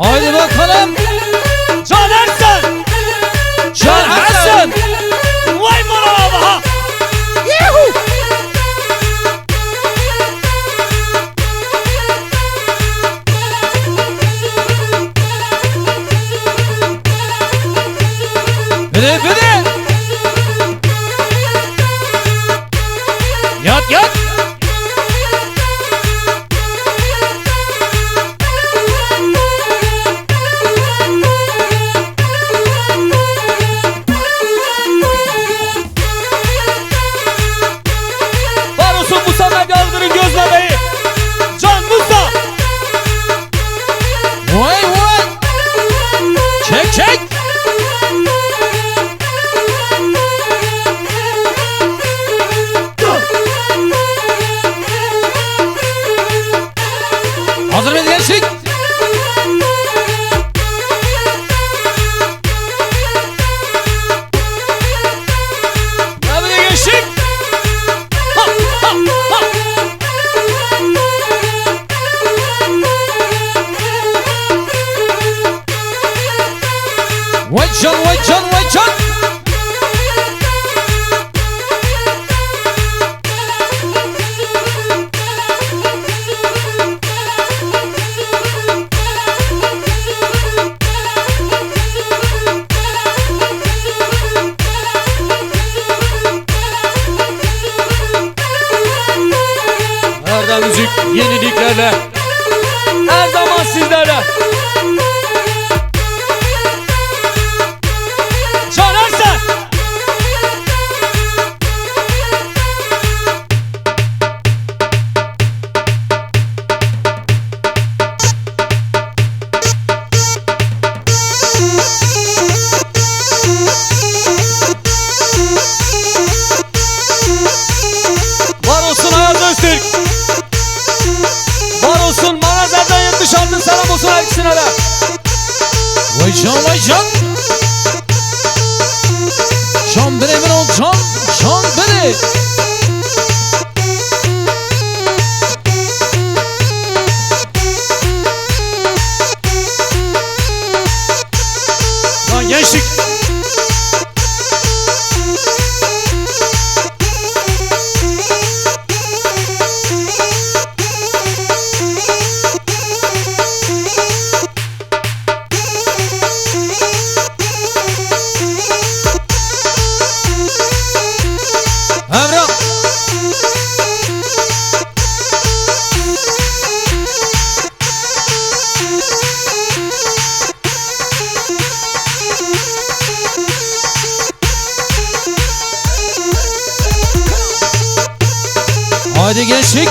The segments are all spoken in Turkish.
Haydi bakalım. Can Ersen. Can Ersen. Vay bana. Yuhu. Bire bire. Yat yat. Baros'un Musa Medyalgır'ın göz bebeği Can Musa. Vay vay. Çek çek. Hazır mıyız gençlik? Hadi gençlik. Ha ha ha. Vay can vay can vay can. Erdem Müzik yeniliklerle her zaman sizlerle. Can Ersen. Var olsun Ayaz Öztürk. Var olsun Manazar'dan 76 selam olsun herkesine de. Vay can vay can. Can bire bir ol can. Can bire. Lan gençlik. Emrah. Haydi gençlik.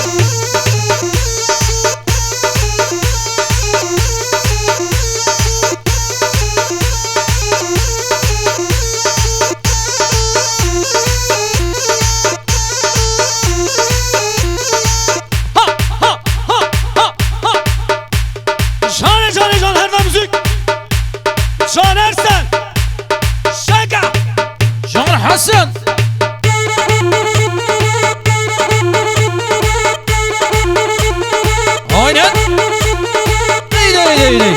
Ha ha ha ha ha. Şahane şahane Can Erdem Müzik. Can Ersen. Şaka. Can Hasan. Aynen. İyi de iyi de iyi de.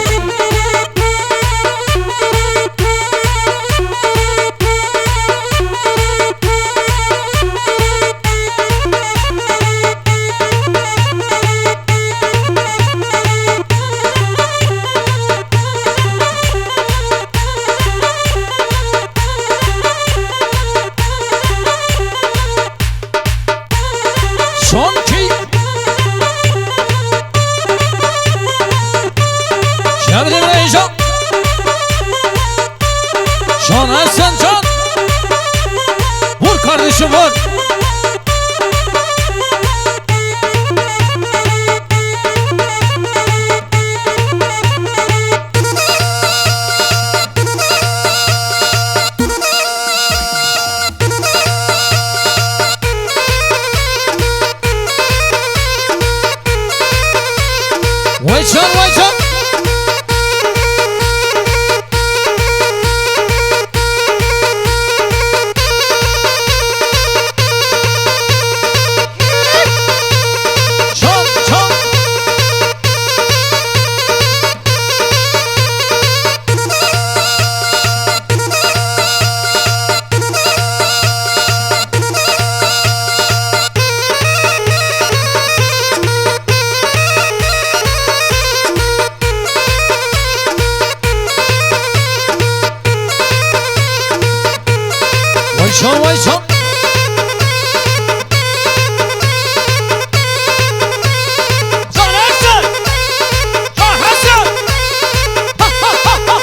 Vay can. Can Ersen. Can Hasan. Ha ha ha ha.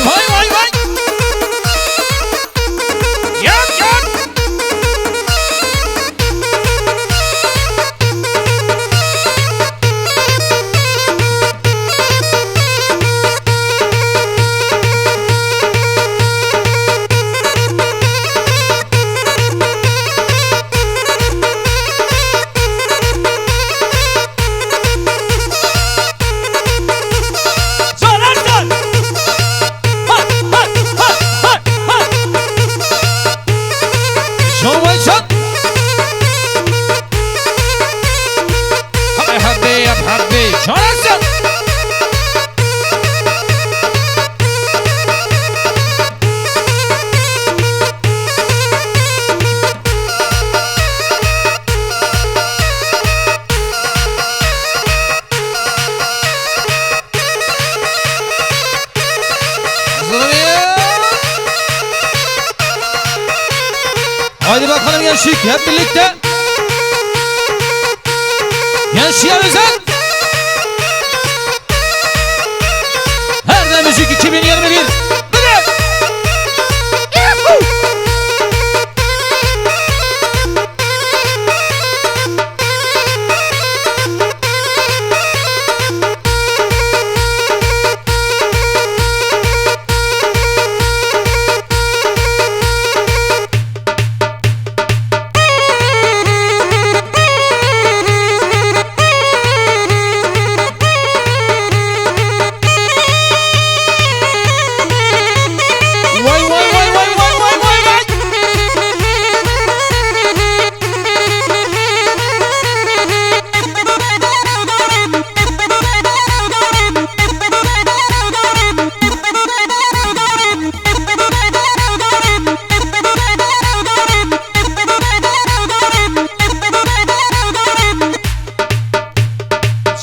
Vay. Yan. Can Ersen. Ha ha ha ha ha. Vay can. Happy. Can Ersen. Haydi bakalım gençlik hep birlikte. Gençliğe özel. Her müzik 2021. Hadi.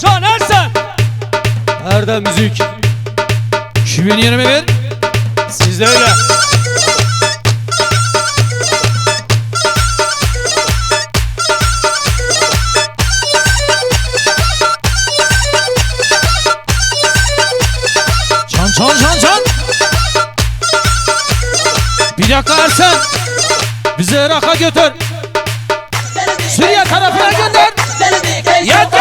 Can Ersen. Erdem Müzik 2021. Siz de öyle. Can. Bir dakika Ersen. Bizi Irak'a götür. Suriye tarafına gönder. Yat.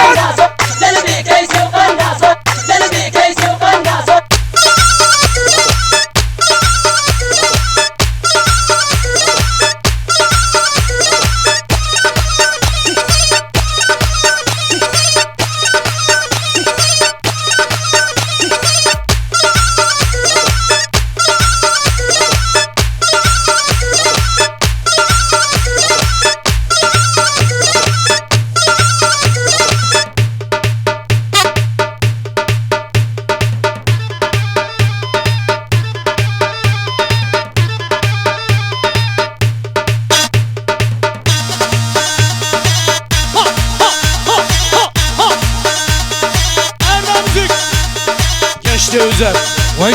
Geçti özel. Vay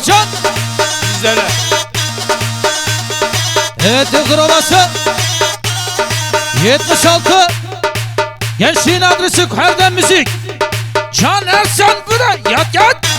can. Sizlere. Evet Yıldır Ovası 76. Gençliğin adresi Erdem Müzik. Can Ersen burada yat.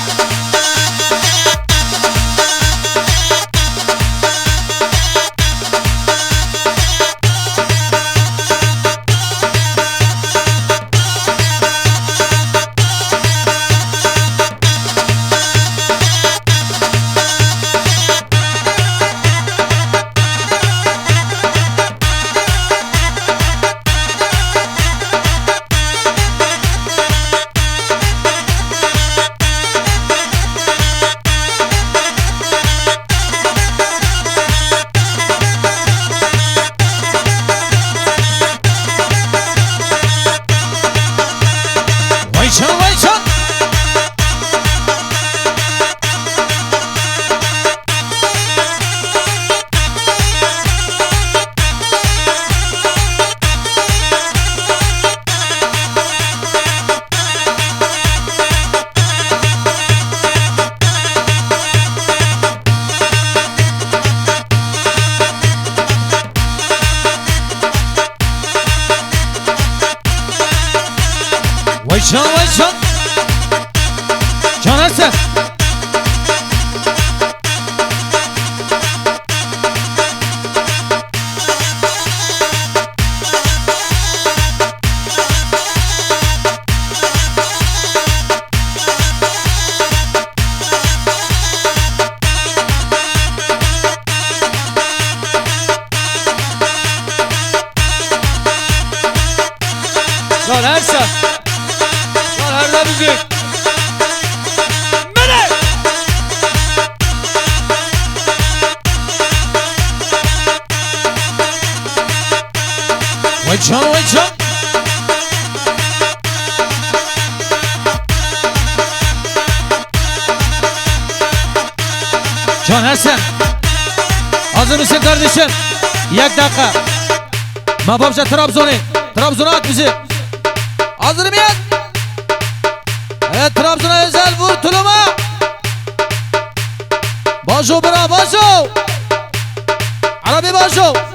Can ve can. Can Hasan. Hazır mısın kardeşim? Yak dakika. Mababca Trabzon'a at bizi. Hazır mıyız? Evet, Trabzon'a özel vur tuluma. Bajo bra bajo. Arabi bajo.